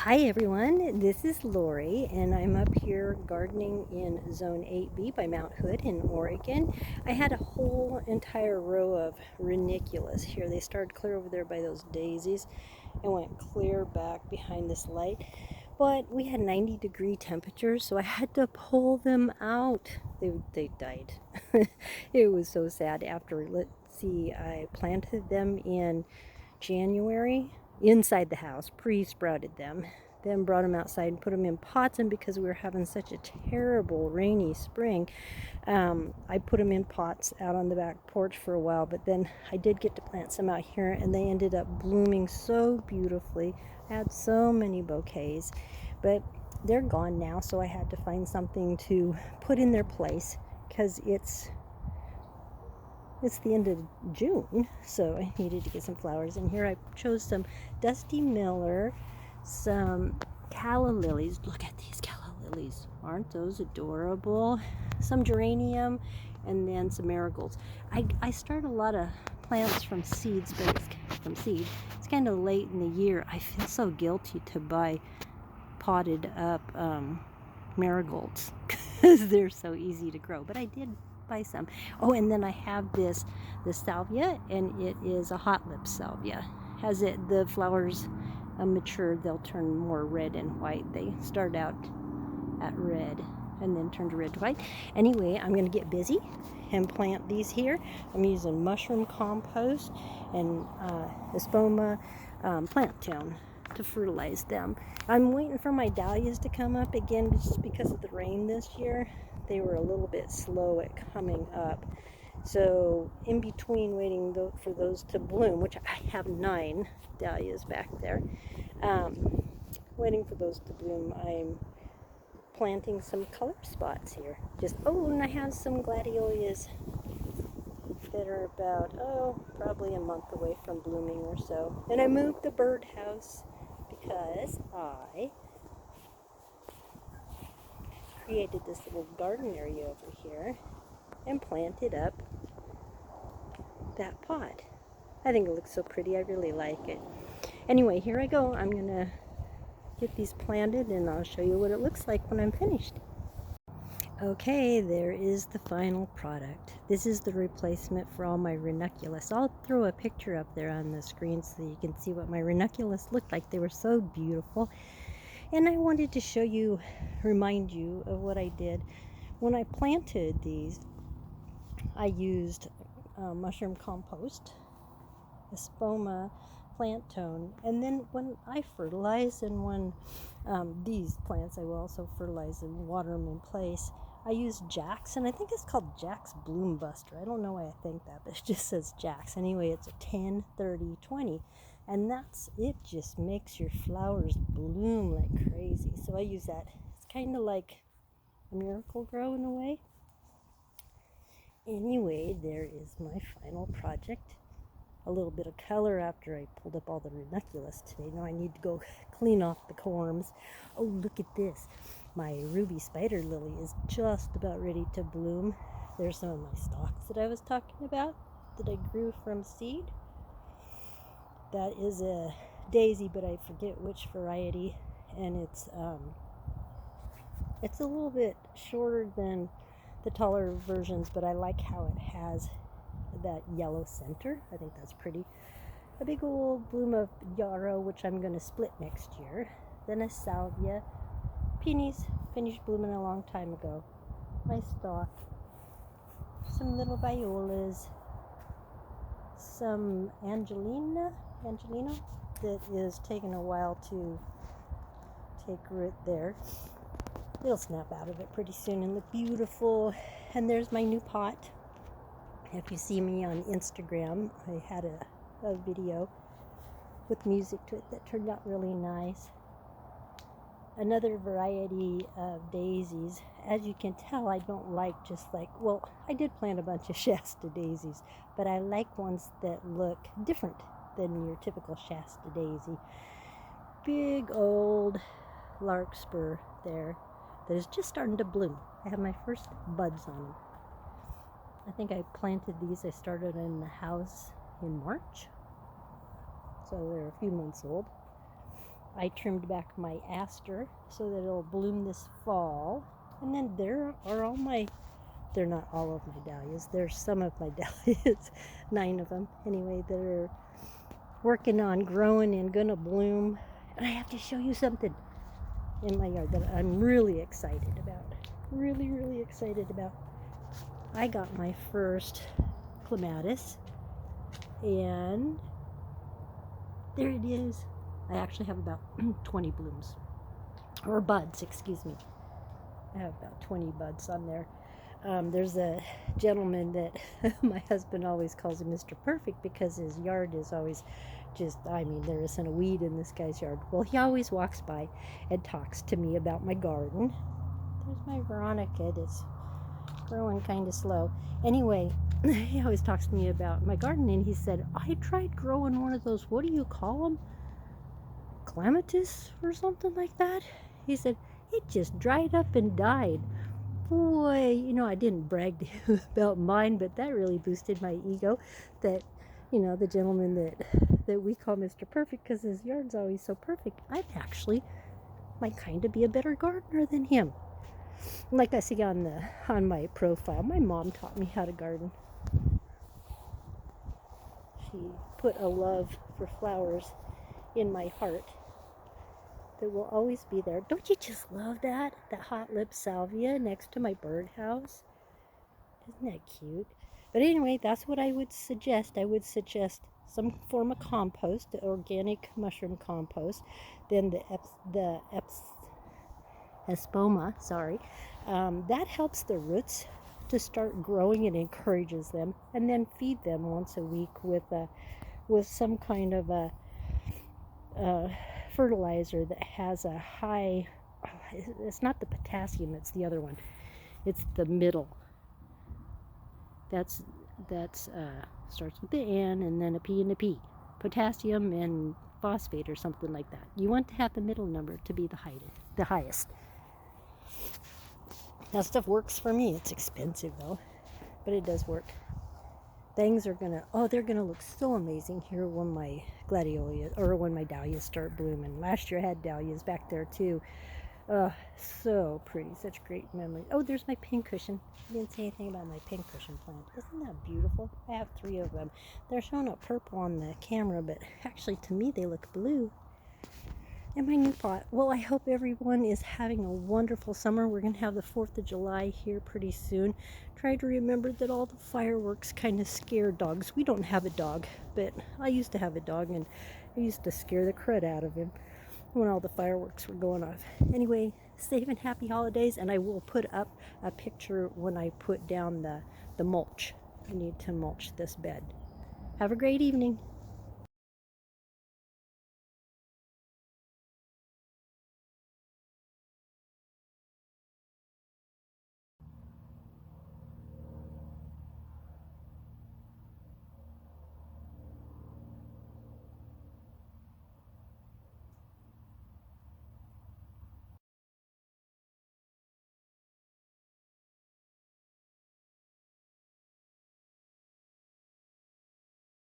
Hi everyone, this is Lori and I'm up here gardening in Zone 8B by Mount Hood in Oregon. I had a whole entire row of ranunculus here. They started clear over there by those daisies and went clear back behind this light. But we had 90-degree temperatures, so I had to pull them out. They died. It was so sad. Let's see, I planted them in January inside the house, pre-sprouted them, then brought them outside and put them in pots. And because we were having such a terrible rainy spring, I put them in pots out on the back porch for a while, but then I did get to plant some out here and they ended up blooming so beautifully. I had so many bouquets, but they're gone now, so I had to find something to put in their place because it's the end of June, so I needed to get some flowers. And here I chose some Dusty Miller, some calla lilies. Look at these calla lilies. Aren't those adorable? Some geranium, and then some marigolds. I start a lot of plants from seeds, but it's kind of late in the year. I feel so guilty to buy potted up marigolds because they're so easy to grow, but I did buy some. Oh, and then I have this salvia, and it is a hot lip salvia. As the flowers mature, they'll turn more red and white. They start out at red and then turn to red to white. Anyway, I'm going to get busy and plant these here. I'm using mushroom compost and espoma plant down to fertilize them. I'm waiting for my dahlias to come up again just because of the rain this year. They were a little bit slow at coming up. So in between waiting for those to bloom, which I have 9 dahlias back there, waiting for those to bloom, I'm planting some color spots here. And I have some gladiolus that are about, probably a month away from blooming or so. And I moved the birdhouse because I created this little garden area over here and planted up that pot. I think it looks so pretty. I really like it. Anyway, here I go. I'm gonna get these planted and I'll show you what it looks like when I'm finished. Okay, there is the final product. This is the replacement for all my ranunculus. I'll throw a picture up there on the screen so you can see what my ranunculus looked like. They were so beautiful. And I wanted to remind you of what I did. When I planted these, I used mushroom compost, espoma, plant tone, and then when I fertilize and when these plants I will also fertilize and water them in place, I use Jack's, and I think it's called Jack's Bloom Buster. I don't know why I think that, but it just says Jack's. Anyway, it's a 10, 30, 20. And it just makes your flowers bloom like crazy. So I use that. It's kind of like a miracle grow in a way. Anyway, there is my final project. A little bit of color after I pulled up all the ranunculus today. Now I need to go clean off the corms. Oh, look at this. My ruby spider lily is just about ready to bloom. There's some of my stalks that I was talking about that I grew from seed. That is a daisy, but I forget which variety, and it's a little bit shorter than the taller versions, but I like how it has that yellow center. I think that's pretty. A big old bloom of yarrow, which I'm going to split next year. Then a salvia. Peonies finished blooming a long time ago. My stalk. Some little violas. Some Angelina that is taking a while to take root there. It'll snap out of it pretty soon and look beautiful. And there's my new pot. If you see me on Instagram, I had a video with music to it that turned out really nice. Another variety of daisies. As you can tell, I don't like I did plant a bunch of Shasta daisies, but I like ones that look different than your typical Shasta daisy. Big old larkspur there that is just starting to bloom. I have my first buds on them. I think I planted these. I started in the house in March, so they're a few months old. I trimmed back my aster so that it'll bloom this fall. And then there are all my, they're not all of my dahlias, there's some of my dahlias, 9 of them anyway, that are working on growing and gonna bloom. And I have to show you something in my yard that I'm really excited about. Really, really excited about. I got my first clematis, and there it is. I actually have about 20 blooms, or buds, excuse me. I have about 20 buds on there. There's a gentleman that my husband always calls him Mr. Perfect because his yard is always just, I mean, there isn't a weed in this guy's yard. Well, he always walks by and talks to me about my garden. There's my Veronica. It's growing kind of slow. Anyway, he always talks to me about my garden, and he said, I tried growing one of those, what do you call them? Clematis or something like that. He said, it just dried up and died. Boy, you know, I didn't brag to him about mine, but that really boosted my ego that, you know, the gentleman that we call Mr. Perfect because his yard's always so perfect, I actually might kind of be a better gardener than him. Like I see on my profile, my mom taught me how to garden. She put a love for flowers in my heart that will always be there. Don't you just love that? That hot lip salvia next to my birdhouse. Isn't that cute? But anyway, that's what I would suggest. I would suggest some form of compost, the organic mushroom compost. Then the espoma, that helps the roots to start growing and encourages them. And then feed them once a week with some kind of a fertilizer that has a high, it's not the potassium, it's the other one, it's the middle, that's starts with the N and then a P and a P, potassium and phosphate or something like that. You want to have the middle number to be the highest. That stuff works for me. It's expensive though, but it does work. Things are they're gonna look so amazing here when my gladiolus, or when my dahlias start blooming. Last year I had dahlias back there too. So pretty, such great memories. Oh, there's my pincushion. I didn't say anything about my pincushion plant. Isn't that beautiful? I have 3 of them. They're showing up purple on the camera, but actually to me they look blue. And my new pot. Well, I hope everyone is having a wonderful summer. We're going to have the 4th of July here pretty soon. Try to remember that all the fireworks kind of scare dogs. We don't have a dog, but I used to have a dog, and I used to scare the crud out of him when all the fireworks were going off. Anyway, safe and happy holidays, and I will put up a picture when I put down the mulch. I need to mulch this bed. Have a great evening.